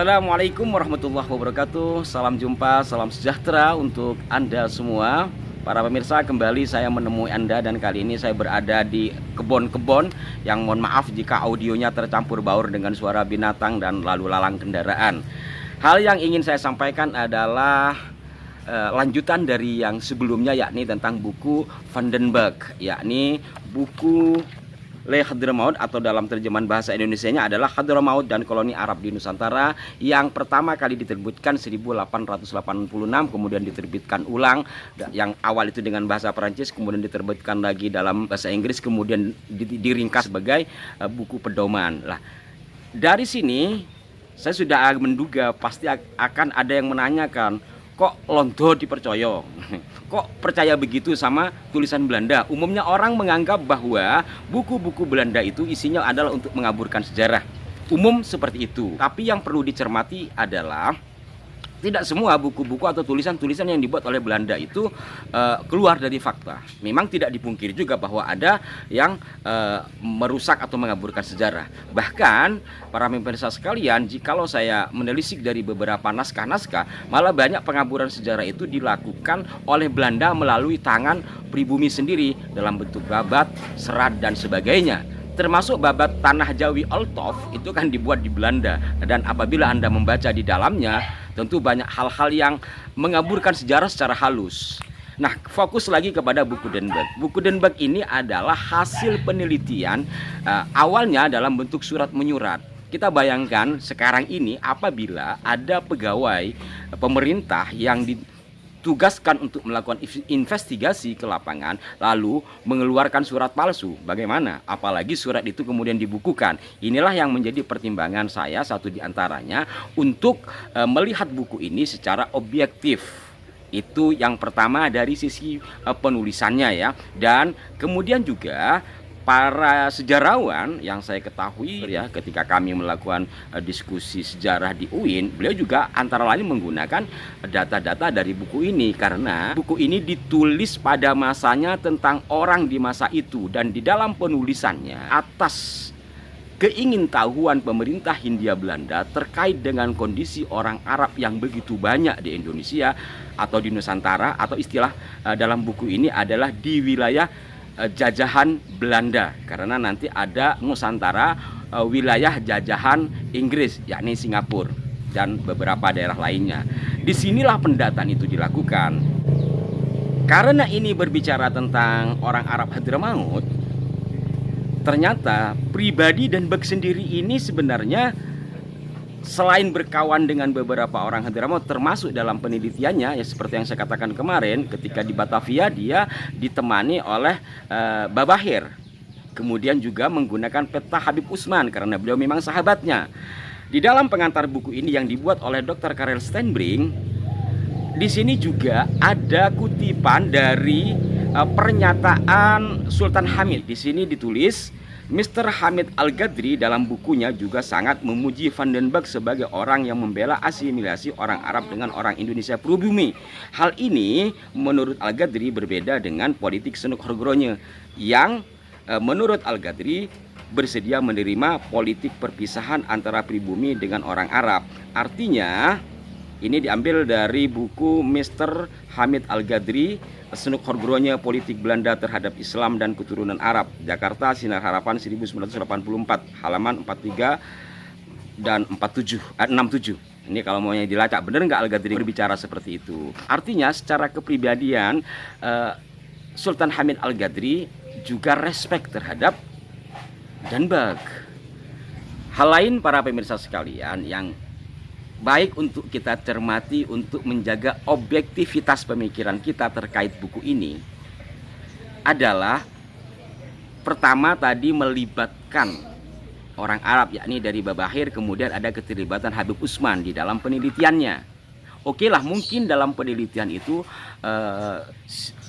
Assalamualaikum warahmatullahi wabarakatuh. Salam jumpa, salam sejahtera untuk Anda semua. Para pemirsa, kembali saya menemui Anda dan kali ini saya berada di kebun-kebun yang mohon maaf jika audionya tercampur baur dengan suara binatang dan lalu lalang kendaraan. Hal yang ingin saya sampaikan adalah lanjutan dari yang sebelumnya, yakni tentang buku Van den Bergh, yakni buku Le Hadramaut atau dalam terjemahan bahasa Indonesianya adalah Hadramaut dan Koloni Arab di Nusantara, yang pertama kali diterbitkan 1886, kemudian diterbitkan ulang yang awal itu dengan bahasa Perancis, kemudian diterbitkan lagi dalam bahasa Inggris, kemudian diringkas sebagai buku pedoman. Lah, dari sini saya sudah menduga pasti akan ada yang menanyakan, kok londo dipercaya? Kok percaya begitu sama tulisan Belanda? Umumnya orang menganggap bahwa buku-buku Belanda itu isinya adalah untuk mengaburkan sejarah. Umum seperti itu. Tapi yang perlu dicermati adalah tidak semua buku-buku atau tulisan-tulisan yang dibuat oleh Belanda itu keluar dari fakta. Memang tidak dipungkiri juga bahwa ada yang merusak atau mengaburkan sejarah. Bahkan para pemirsa sekalian, jikalau saya menelisik dari beberapa naskah-naskah, malah banyak pengaburan sejarah itu dilakukan oleh Belanda melalui tangan pribumi sendiri dalam bentuk babat, serat, dan sebagainya. Termasuk babat Tanah Jawi Althoff itu kan dibuat di Belanda, dan apabila Anda membaca di dalamnya tentu banyak hal-hal yang mengaburkan sejarah secara halus. Nah, fokus lagi kepada buku den Bergh. Buku den Bergh ini adalah hasil penelitian awalnya dalam bentuk surat menyurat. Kita bayangkan sekarang ini apabila ada pegawai pemerintah yang ditugaskan untuk melakukan investigasi ke lapangan lalu mengeluarkan surat palsu, bagaimana? Apalagi surat itu kemudian dibukukan. Inilah yang menjadi pertimbangan saya, satu diantaranya, untuk melihat buku ini secara objektif. Itu yang pertama dari sisi penulisannya ya. Dan kemudian juga para sejarawan yang saya ketahui ya, ketika kami melakukan diskusi sejarah di UIN, beliau juga antara lain menggunakan data-data dari buku ini, karena buku ini ditulis pada masanya tentang orang di masa itu, dan di dalam penulisannya atas keingintahuan pemerintah Hindia Belanda terkait dengan kondisi orang Arab yang begitu banyak di Indonesia atau di Nusantara, atau istilah dalam buku ini adalah di wilayah jajahan Belanda, karena nanti ada Nusantara wilayah jajahan Inggris, yakni Singapura dan beberapa daerah lainnya. Disinilah pendataan itu dilakukan. Karena ini berbicara tentang orang Arab Hadramaut, ternyata pribadi den Bergh sendiri ini sebenarnya selain berkawan dengan beberapa orang Hadramaut, termasuk dalam penelitiannya ya, seperti yang saya katakan kemarin, ketika di Batavia dia ditemani oleh Babahir, kemudian juga menggunakan peta Habib Usman karena beliau memang sahabatnya. Di dalam pengantar buku ini yang dibuat oleh Dr. Karel Stenbring, di sini juga ada kutipan dari pernyataan Sultan Hamid. Di sini ditulis, Mr. Hamid Al-Ghadri dalam bukunya juga sangat memuji Van den Bergh sebagai orang yang membela asimilasi orang Arab dengan orang Indonesia pribumi. Hal ini menurut Al-Ghadri berbeda dengan politik Senuk Horgronya yang menurut Al-Ghadri bersedia menerima politik perpisahan antara pribumi dengan orang Arab. Artinya ini diambil dari buku Mr. Hamid Al-Ghadri, Senuk Horgronya Politik Belanda Terhadap Islam dan Keturunan Arab, Jakarta, Sinar Harapan 1984, halaman 43 dan 67. Ini kalau maunya dilacak, benar nggak Al-Ghadri berbicara seperti itu? Artinya secara kepribadian Sultan Hamid Al-Ghadri juga respect terhadap den Bergh. Hal lain para pemirsa sekalian yang baik untuk kita cermati untuk menjaga objektivitas pemikiran kita terkait buku ini adalah pertama tadi melibatkan orang Arab, yakni dari Babahir, kemudian ada keterlibatan Habib Usman di dalam penelitiannya. Oke lah, mungkin dalam penelitian itu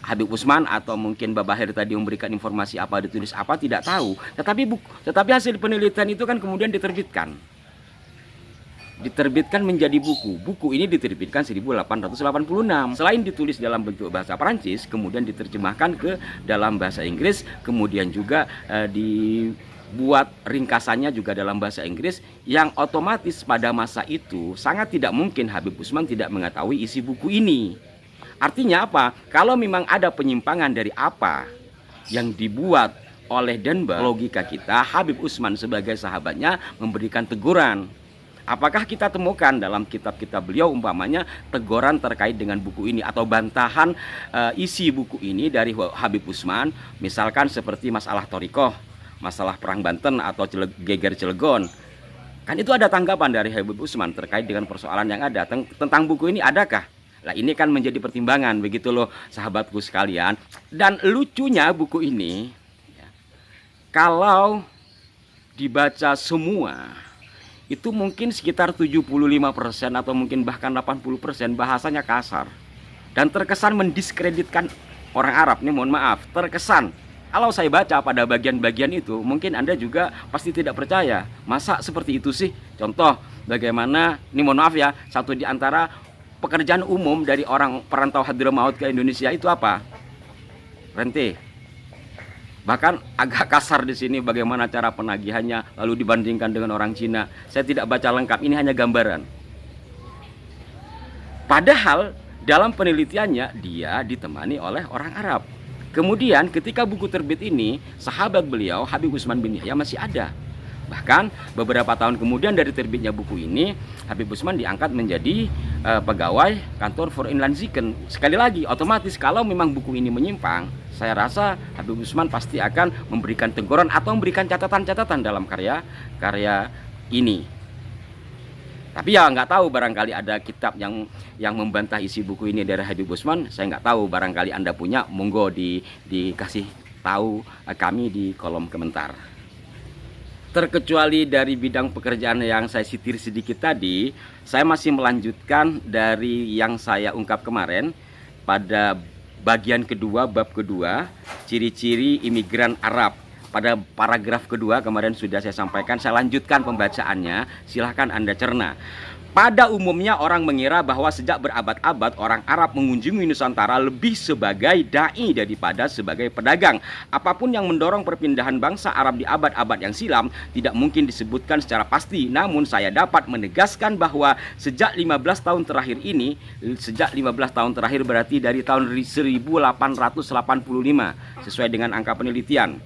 Habib Usman atau mungkin Babahir tadi memberikan informasi apa, ditulis apa, tidak tahu. Tetapi hasil penelitian itu kan kemudian diterbitkan menjadi buku. Buku ini diterbitkan 1886. Selain ditulis dalam bentuk bahasa Perancis, kemudian diterjemahkan ke dalam bahasa Inggris, kemudian juga buat ringkasannya juga dalam bahasa Inggris, yang otomatis pada masa itu sangat tidak mungkin Habib Usman tidak mengetahui isi buku ini. Artinya apa? Kalau memang ada penyimpangan dari apa yang dibuat oleh Denberg, logika kita Habib Usman sebagai sahabatnya memberikan teguran. Apakah kita temukan dalam kitab-kitab beliau umpamanya teguran terkait dengan buku ini atau bantahan isi buku ini dari Habib Usman, misalkan seperti masalah Thorikoh, masalah perang Banten atau geger Cilegon. Kan itu ada tanggapan dari Habib Usman terkait dengan persoalan yang ada tentang buku ini, adakah? Nah, ini kan menjadi pertimbangan begitu loh sahabatku sekalian. Dan lucunya buku ini kalau dibaca semua itu mungkin sekitar 75% atau mungkin bahkan 80% bahasanya kasar dan terkesan mendiskreditkan orang Arab. Ini mohon maaf, terkesan. Kalau saya baca pada bagian-bagian itu, mungkin Anda juga pasti tidak percaya. Masa seperti itu sih? Contoh, bagaimana, ini mohon maaf ya, satu di antara pekerjaan umum dari orang perantau Hadramaut ke Indonesia itu apa? Rente. Bahkan agak kasar di sini bagaimana cara penagihannya, lalu dibandingkan dengan orang Cina. Saya tidak baca lengkap, ini hanya gambaran. Padahal dalam penelitiannya dia ditemani oleh orang Arab. Kemudian ketika buku terbit ini, sahabat beliau Habib Usman bin Yahya masih ada. Bahkan beberapa tahun kemudian dari terbitnya buku ini, Habib Usman diangkat menjadi pegawai kantor for Inland Ziken. Sekali lagi, otomatis kalau memang buku ini menyimpang, saya rasa Habib Usman pasti akan memberikan teguran atau memberikan catatan-catatan dalam karya ini. Tapi ya nggak tahu, barangkali ada kitab yang membantah isi buku ini dari Habib Usman. Saya nggak tahu, barangkali Anda punya, monggo dikasih tahu kami di kolom komentar. Terkecuali dari bidang pekerjaan yang saya sitir sedikit tadi, saya masih melanjutkan dari yang saya ungkap kemarin pada bagian kedua, bab kedua, ciri-ciri imigran Arab. Pada paragraf kedua kemarin sudah saya sampaikan, saya lanjutkan pembacaannya, silahkan Anda cerna. Pada umumnya orang mengira bahwa sejak berabad-abad orang Arab mengunjungi Nusantara lebih sebagai da'i daripada sebagai pedagang. Apapun yang mendorong perpindahan bangsa Arab di abad-abad yang silam tidak mungkin disebutkan secara pasti. Namun saya dapat menegaskan bahwa sejak 15 tahun terakhir ini, sejak 15 tahun terakhir berarti dari tahun 1885 sesuai dengan angka penelitian,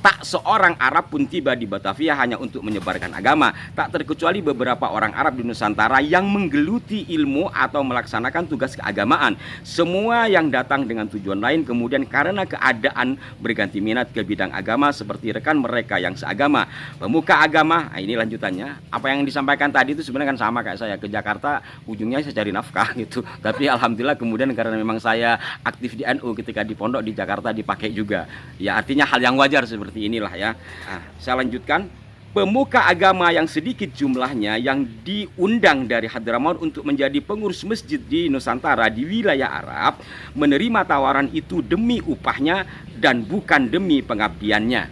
tak seorang Arab pun tiba di Batavia hanya untuk menyebarkan agama. Tak terkecuali beberapa orang Arab di Nusantara yang menggeluti ilmu atau melaksanakan tugas keagamaan. Semua yang datang dengan tujuan lain kemudian karena keadaan berganti minat ke bidang agama seperti rekan mereka yang seagama. Pemuka agama, nah ini lanjutannya. Apa yang disampaikan tadi itu sebenarnya kan sama kayak saya ke Jakarta, ujungnya saya cari nafkah gitu. Tapi alhamdulillah kemudian karena memang saya aktif di NU ketika di pondok di Jakarta dipakai juga. Ya artinya hal yang wajar seperti inilah ya. Nah, saya lanjutkan. Pemuka agama yang sedikit jumlahnya yang diundang dari Hadramaut untuk menjadi pengurus masjid di Nusantara di wilayah Arab menerima tawaran itu demi upahnya dan bukan demi pengabdiannya.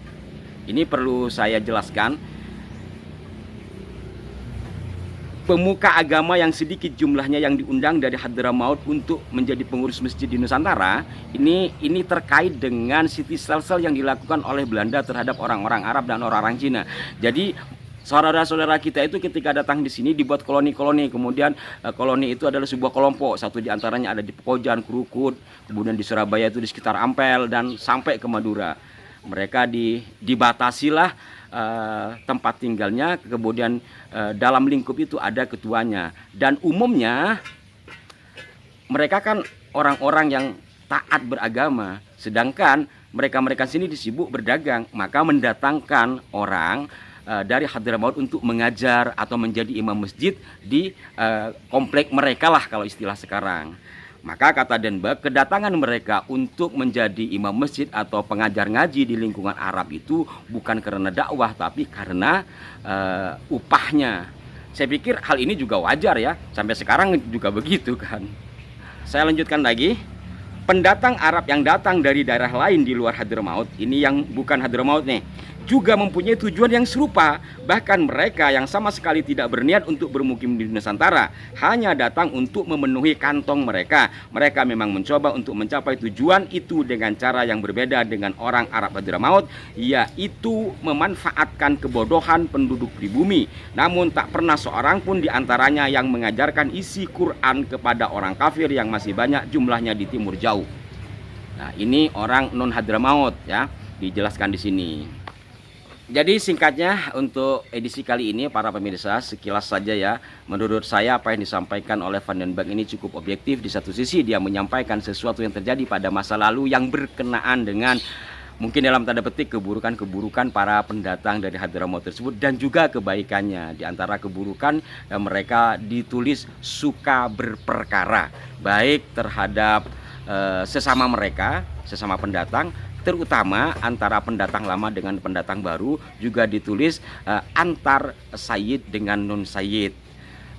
Ini perlu saya jelaskan. Pemuka agama yang sedikit jumlahnya yang diundang dari Hadramaut untuk menjadi pengurus masjid di Nusantara ini terkait dengan city sel-sel yang dilakukan oleh Belanda terhadap orang-orang Arab dan orang-orang Cina. Jadi saudara-saudara kita itu ketika datang di sini dibuat koloni-koloni, kemudian koloni itu adalah sebuah kelompok, satu diantaranya ada di Pekojan, Krukut, kemudian di Surabaya itu di sekitar Ampel dan sampai ke Madura. Mereka dibatasilah tempat tinggalnya, kemudian dalam lingkup itu ada ketuanya, dan umumnya mereka kan orang-orang yang taat beragama, sedangkan mereka sini disibuk berdagang, maka mendatangkan orang dari Hadramaut untuk mengajar atau menjadi imam masjid di komplek mereka lah kalau istilah sekarang. Maka kata Denberg, kedatangan mereka untuk menjadi imam masjid atau pengajar ngaji di lingkungan Arab itu bukan karena dakwah, tapi karena upahnya. Saya pikir hal ini juga wajar ya, sampai sekarang juga begitu kan. Saya lanjutkan lagi. Pendatang Arab yang datang dari daerah lain di luar Hadramaut, ini yang bukan Hadramaut nih, juga mempunyai tujuan yang serupa. Bahkan mereka yang sama sekali tidak berniat untuk bermukim di Nusantara, hanya datang untuk memenuhi kantong mereka. Mereka memang mencoba untuk mencapai tujuan itu dengan cara yang berbeda dengan orang Arab Hadramaut, yaitu memanfaatkan kebodohan penduduk pribumi. Namun tak pernah seorang pun diantaranya yang mengajarkan isi Quran kepada orang kafir yang masih banyak jumlahnya di timur jauh. Nah, ini orang non Hadramaut ya, dijelaskan di sini. Jadi singkatnya untuk edisi kali ini para pemirsa, sekilas saja ya. Menurut saya apa yang disampaikan oleh Van den Berg ini cukup objektif. Di satu sisi dia menyampaikan sesuatu yang terjadi pada masa lalu yang berkenaan dengan mungkin dalam tanda petik keburukan-keburukan para pendatang dari Hadramaut tersebut, dan juga kebaikannya. Di antara keburukan mereka ditulis suka berperkara, baik terhadap sesama mereka, sesama pendatang, terutama antara pendatang lama dengan pendatang baru. Juga ditulis antar sayyid dengan non sayyid.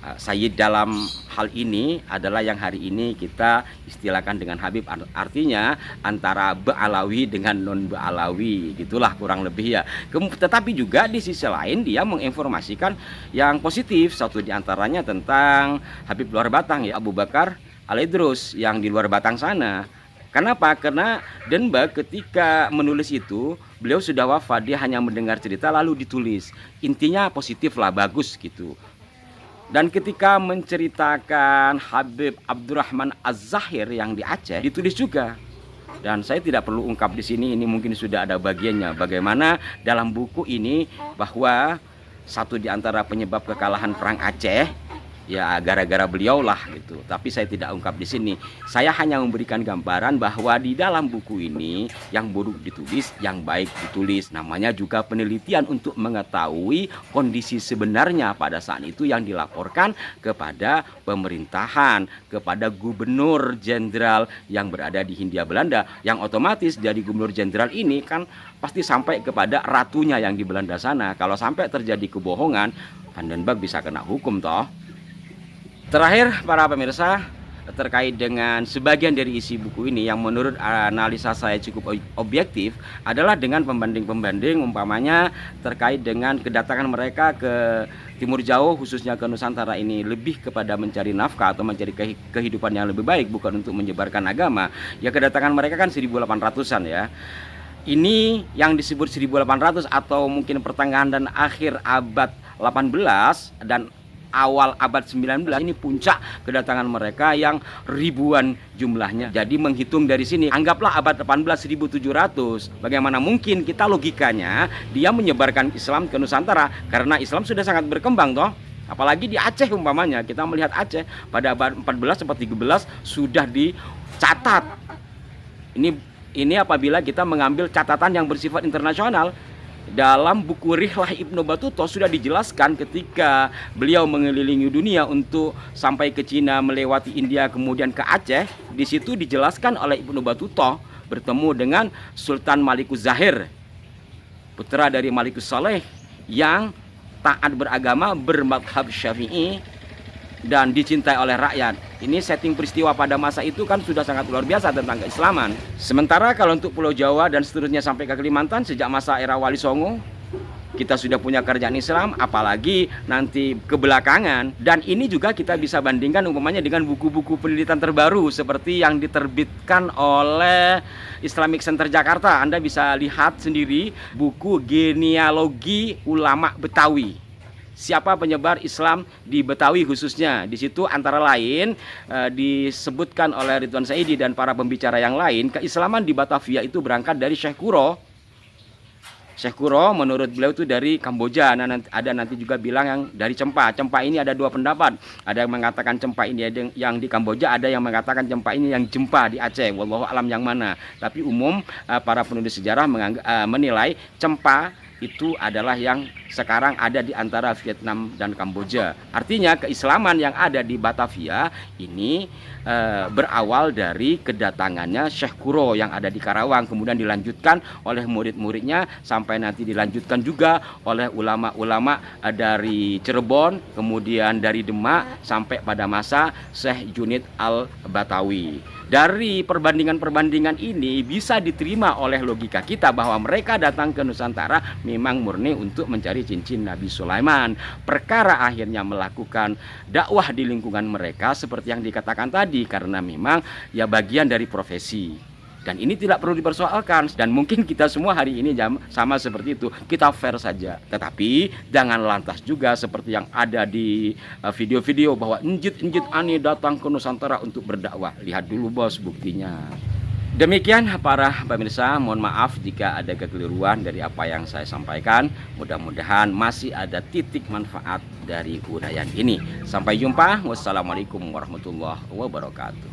Sayyid dalam hal ini adalah yang hari ini kita istilahkan dengan Habib, artinya antara Ba'alawi dengan non Ba'alawi, gitulah kurang lebih ya. Tetapi juga di sisi lain dia menginformasikan yang positif, satu diantaranya tentang Habib luar Batang ya, Abu Bakar Al-Idrus yang di luar Batang sana. Kenapa? Karena Den Berg ketika menulis itu, beliau sudah wafat, dia hanya mendengar cerita lalu ditulis. Intinya positif lah, bagus gitu. Dan ketika menceritakan Habib Abdurrahman Az-Zahir yang di Aceh, ditulis juga. Dan saya tidak perlu ungkap di sini, ini mungkin sudah ada bagiannya. Bagaimana dalam buku ini bahwa satu di antara penyebab kekalahan perang Aceh ya gara-gara beliau lah gitu. Tapi saya tidak ungkap di sini. Saya hanya memberikan gambaran bahwa di dalam buku ini yang buruk ditulis, yang baik ditulis. Namanya juga penelitian untuk mengetahui kondisi sebenarnya pada saat itu yang dilaporkan kepada pemerintahan, kepada gubernur jenderal yang berada di Hindia Belanda, yang otomatis dari gubernur jenderal ini kan pasti sampai kepada ratunya yang di Belanda sana. Kalau sampai terjadi kebohongan, Van den Berg bisa kena hukum toh. Terakhir para pemirsa, terkait dengan sebagian dari isi buku ini yang menurut analisa saya cukup objektif adalah dengan pembanding-pembanding, umpamanya terkait dengan kedatangan mereka ke timur jauh khususnya ke Nusantara ini lebih kepada mencari nafkah atau mencari kehidupan yang lebih baik, bukan untuk menyebarkan agama. Ya kedatangan mereka kan 1800-an ya. Ini yang disebut 1800 atau mungkin pertengahan dan akhir abad 18 dan awal abad 19 ini puncak kedatangan mereka yang ribuan jumlahnya. Jadi menghitung dari sini, anggaplah abad 18 1700. Bagaimana mungkin kita logikanya dia menyebarkan Islam ke Nusantara, karena Islam sudah sangat berkembang toh. Apalagi di Aceh umpamanya, kita melihat Aceh pada abad 14 sampai 13 sudah dicatat. Ini apabila kita mengambil catatan yang bersifat internasional. Dalam buku Rihlah Ibnu Battuta sudah dijelaskan ketika beliau mengelilingi dunia untuk sampai ke Cina, melewati India, kemudian ke Aceh. Di situ dijelaskan oleh Ibnu Battuta bertemu dengan Sultan Malikus Zahir, putra dari Malikus Saleh yang taat beragama, bermadhab Syafi'i dan dicintai oleh rakyat. Ini setting peristiwa pada masa itu kan sudah sangat luar biasa tentang keislaman. Sementara kalau untuk Pulau Jawa dan seterusnya sampai ke Kalimantan, sejak masa era Wali Songo kita sudah punya kerajaan Islam, apalagi nanti kebelakangan. Dan ini juga kita bisa bandingkan umpamanya dengan buku-buku penelitian terbaru seperti yang diterbitkan oleh Islamic Center Jakarta. Anda bisa lihat sendiri buku Genealogi Ulama Betawi. Siapa penyebar Islam di Betawi khususnya. Di situ antara lain disebutkan oleh Ridwan Saidi dan para pembicara yang lain, keislaman di Batavia itu berangkat dari Syekh Kuro. Syekh Kuro menurut beliau itu dari Kamboja. Nah, ada nanti juga bilang yang dari Cempa. Cempa ini ada dua pendapat. Ada yang mengatakan Cempa ini yang di Kamboja, ada yang mengatakan Cempa ini yang Jempa di Aceh. Wallahu alam yang mana. Tapi umum para penulis sejarah menilai Cempa itu adalah yang sekarang ada di antara Vietnam dan Kamboja. Artinya keislaman yang ada di Batavia ini berawal dari kedatangannya Syekh Kuro yang ada di Karawang, kemudian dilanjutkan oleh murid-muridnya sampai nanti dilanjutkan juga oleh ulama-ulama dari Cirebon, kemudian dari Demak sampai pada masa Syekh Junid Al-Batawi. Dari perbandingan-perbandingan ini bisa diterima oleh logika kita bahwa mereka datang ke Nusantara memang murni untuk mencari cincin Nabi Sulaiman. Perkara akhirnya melakukan dakwah di lingkungan mereka seperti yang dikatakan tadi, karena memang ya bagian dari profesi. Dan ini tidak perlu dipersoalkan. Dan mungkin kita semua hari ini sama seperti itu. Kita fair saja. Tetapi jangan lantas juga seperti yang ada di video-video bahwa enjit-enjit ani datang ke Nusantara untuk berdakwah. Lihat dulu bos buktinya. Demikian para pemirsa, mohon maaf jika ada kekeliruan dari apa yang saya sampaikan. Mudah-mudahan masih ada titik manfaat dari uraian ini. Sampai jumpa. Wassalamualaikum warahmatullahi wabarakatuh.